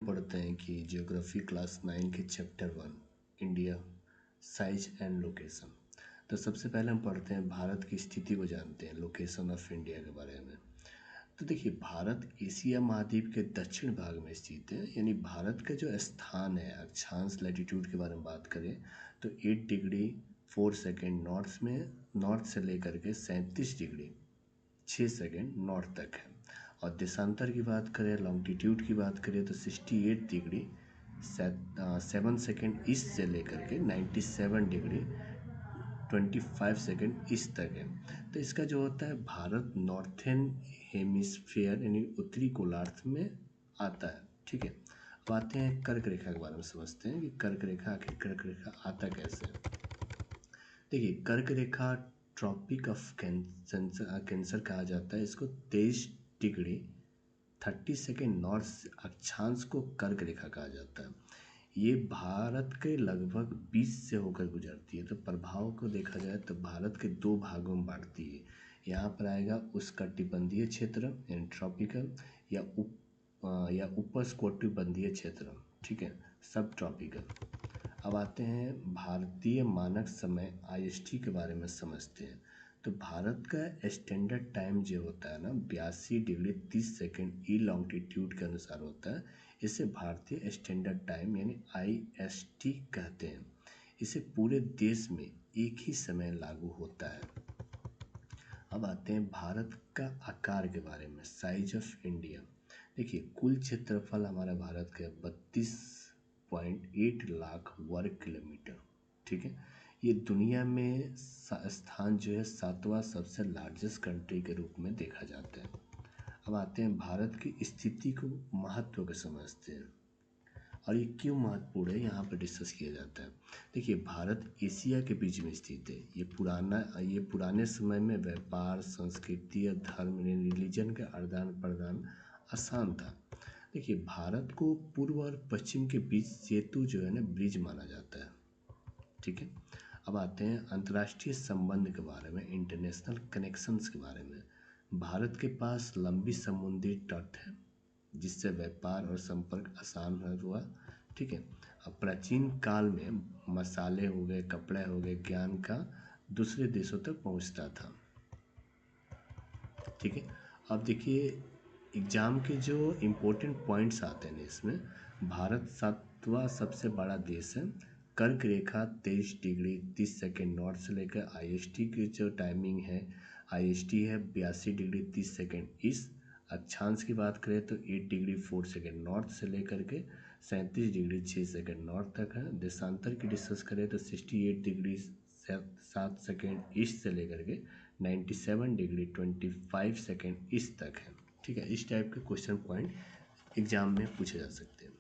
पढ़ते हैं कि ज्योग्राफी क्लास 9 के chapter 1 India size and location. तो सबसे पहले हम पढ़ते हैं भारत की स्थिति को जानते हैं, लोकेशन ऑफ इंडिया के बारे में। तो देखिए, भारत एशिया महाद्वीप के दक्षिण भाग में स्थित है, यानी भारत का जो स्थान है, अक्षांश लैटिट्यूड के बारे में बात करें तो 8 डिग्री 4 सेकेंड नॉर्थ में, नॉर्थ से लेकर के 37 डिग्री 6 सेकेंड नॉर्थ तक है। और देशांतर की बात करें, लॉन्गिट्यूड की बात करें तो 68 डिग्री 7 सेकेंड ईस्ट से लेकर के 97 डिग्री 25 सेकेंड ईस्ट तक है। तो इसका जो होता है, भारत नॉर्थन हेमिस्फीयर यानी उत्तरी गोलार्ध में आता है। ठीक है, अब आते हैं कर्क रेखा के बारे में समझते हैं कि कर्क रेखा, आखिर कर्क रेखा आता कैसे। देखिए, कर्क रेखा ट्रॉपिक ऑफ कैंसर कहा जाता है। इसको 23 डिग्री 30 सेकेंड नॉर्थ अक्षांश को कर्क रेखा कहा जाता है। ये भारत के लगभग 20 से होकर गुजरती है। तो प्रभाव को देखा जाए तो भारत के 2 भागों में बांटती है। यहाँ पर आएगा उष्णकटिबंधीय क्षेत्र यानी ट्रॉपिकल, या उपोष्णकटिबंधीय क्षेत्र, ठीक है, सब ट्रॉपिकल। अब आते हैं भारतीय मानक समय IST के बारे में समझते हैं। तो भारत का स्टैंडर्ड टाइम जो होता है ना, 82 डिग्री 30 सेकेंड ई लॉन्गिट्यूड के अनुसार होता है। इसे भारतीय स्टैंडर्ड टाइम यानी IST कहते हैं। इसे पूरे देश में एक ही समय लागू होता है। अब आते हैं भारत का आकार के बारे में, साइज ऑफ इंडिया। देखिए, कुल क्षेत्रफल हमारा भारत का 32.8 लाख वर्ग किलोमीटर। ठीक है, ये दुनिया में स्थान जो है 7वां सबसे लार्जेस्ट कंट्री के रूप में देखा जाता है। अब आते हैं भारत की स्थिति को, महत्व को समझते हैं और ये क्यों महत्वपूर्ण है, यहाँ पर डिस्कस किया जाता है। देखिए, भारत एशिया के बीच में स्थित है। ये पुराने समय में व्यापार, संस्कृति और धर्म, रिलीजन का आदान प्रदान आसान था। देखिए, भारत को पूर्व और पश्चिम के बीच सेतु जो है ना, ब्रिज माना जाता है। ठीक है, अब आते हैं अंतर्राष्ट्रीय संबंध के बारे में, इंटरनेशनल कनेक्शंस के बारे में। भारत के पास लंबी समुद्री तट है जिससे व्यापार और संपर्क आसान हुआ। ठीक है, अब प्राचीन काल में मसाले हो गए, कपड़े हो गए, ज्ञान का दूसरे देशों तक पहुंचता था। ठीक है, अब देखिए एग्जाम के जो इम्पोर्टेंट पॉइंट्स आते हैं इसमें, भारत 7वां सबसे बड़ा देश है। कर्क रेखा 23 डिग्री 30 सेकेंड नॉर्थ से लेकर IST की जो टाइमिंग है, IST है 82 डिग्री 30 सेकेंड ईस्ट। अक्षांश की बात करें तो 8 डिग्री 4 सेकेंड नॉर्थ से लेकर के 37 डिग्री 6 सेकेंड नॉर्थ तक है। देशांतर की डिस्कस करें तो 68 डिग्री 7 सेकेंड ईस्ट से लेकर के 97 डिग्री 25 सेकेंड ईस्ट तक है। ठीक है, इस टाइप के क्वेश्चन पॉइंट एग्जाम में पूछे जा सकते हैं।